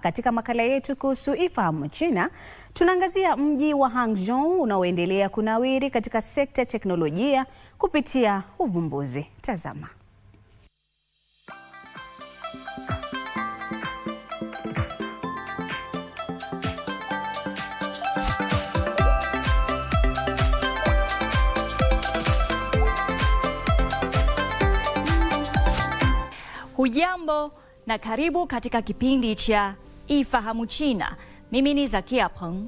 Katika makala yetu kuhusu Ifahamu China, tunaangazia mji wa Hangzhou unaoendelea kunawiri katika sekta ya teknolojia kupitia uvumbuzi. Tazama. Hujambo na karibu katika kipindi cha Ifahamu China. Mimi ni Zakia Peng.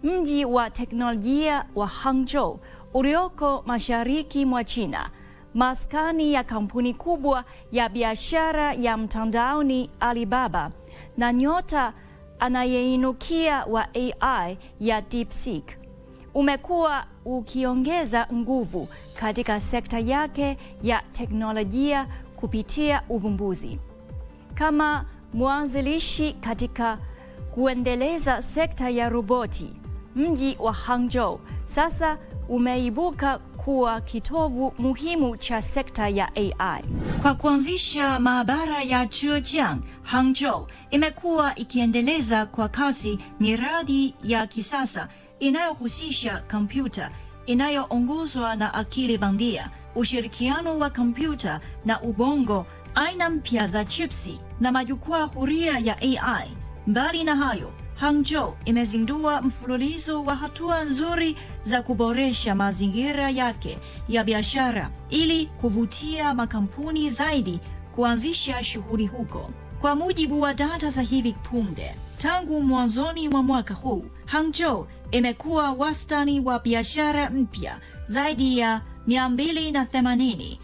Mji wa teknolojia wa Hangzhou ulioko mashariki mwa China, maskani ya kampuni kubwa ya biashara ya mtandaoni Alibaba na nyota anayeinukia wa AI ya DeepSeek, umekuwa ukiongeza nguvu katika sekta yake ya teknolojia kupitia uvumbuzi. Kama mwanzilishi katika kuendeleza sekta ya roboti, mji wa Hangzhou sasa umeibuka kuwa kitovu muhimu cha sekta ya AI. Kwa kuanzisha maabara ya Zhejiang, Hangzhou imekuwa ikiendeleza kwa kasi miradi ya kisasa inayohusisha kompyuta inayoongozwa na akili bandia, ushirikiano wa kompyuta na ubongo, aina mpya za chipsi na majukwaa huria ya AI. Mbali na hayo, Hangzhou imezindua mfululizo wa hatua nzuri za kuboresha mazingira yake ya biashara ili kuvutia makampuni zaidi kuanzisha shughuli huko. Kwa mujibu wa data za hivi punde, tangu mwanzoni mwa mwaka huu, Hangzhou imekuwa wastani wa biashara mpya zaidi ya 280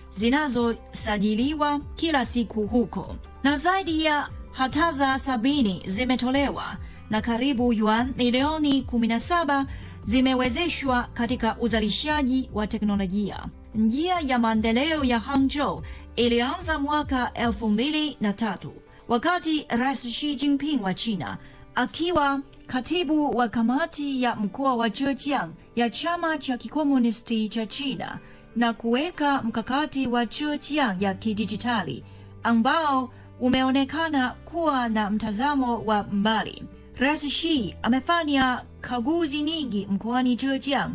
zinazosajiliwa kila siku huko, na zaidi ya hataza 70 zimetolewa na karibu yuan milioni 17 zimewezeshwa katika uzalishaji wa teknolojia. Njia ya maendeleo ya Hangzhou ilianza mwaka 2003 wakati Rais Xi Jinping wa China akiwa katibu wa kamati ya mkoa wa Zhejiang ya chama cha kikomunisti cha China na kuweka mkakati wa Zhejiang ya kidijitali ambao umeonekana kuwa na mtazamo wa mbali. Rais Xi amefanya kaguzi nyingi mkoani Zhejiang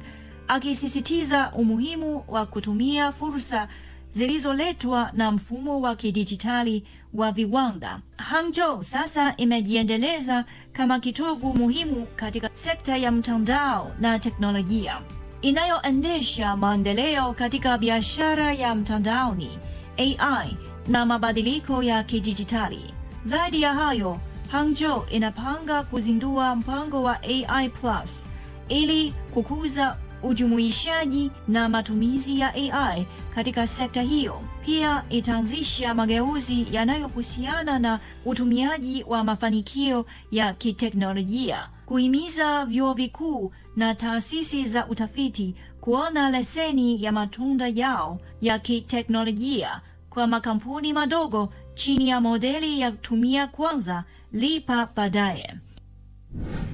akisisitiza umuhimu wa kutumia fursa zilizoletwa na mfumo wa kidijitali wa viwanda. Hangzhou sasa imejiendeleza kama kitovu muhimu katika sekta ya mtandao na teknolojia inayoendesha maendeleo katika biashara ya mtandaoni, AI na mabadiliko ya kidijitali. Zaidi ya hayo, Hangzhou inapanga kuzindua mpango wa AI Plus ili kukuza ujumuishaji na matumizi ya AI katika sekta hiyo. Pia itaanzisha mageuzi yanayohusiana na utumiaji wa mafanikio ya kiteknolojia, kuhimiza vyuo vikuu na taasisi za utafiti kuona leseni ya matunda yao ya kiteknolojia kwa makampuni madogo chini ya modeli ya tumia kwanza, lipa baadaye.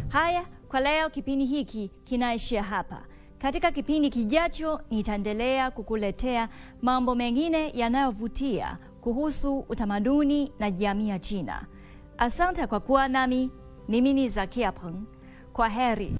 Haya, kwa leo kipindi hiki kinaishia hapa. Katika kipindi kijacho nitaendelea kukuletea mambo mengine yanayovutia kuhusu utamaduni na jamii ya China. Asante kwa kuwa nami. Mimi ni Zakia Peng. Kwa heri.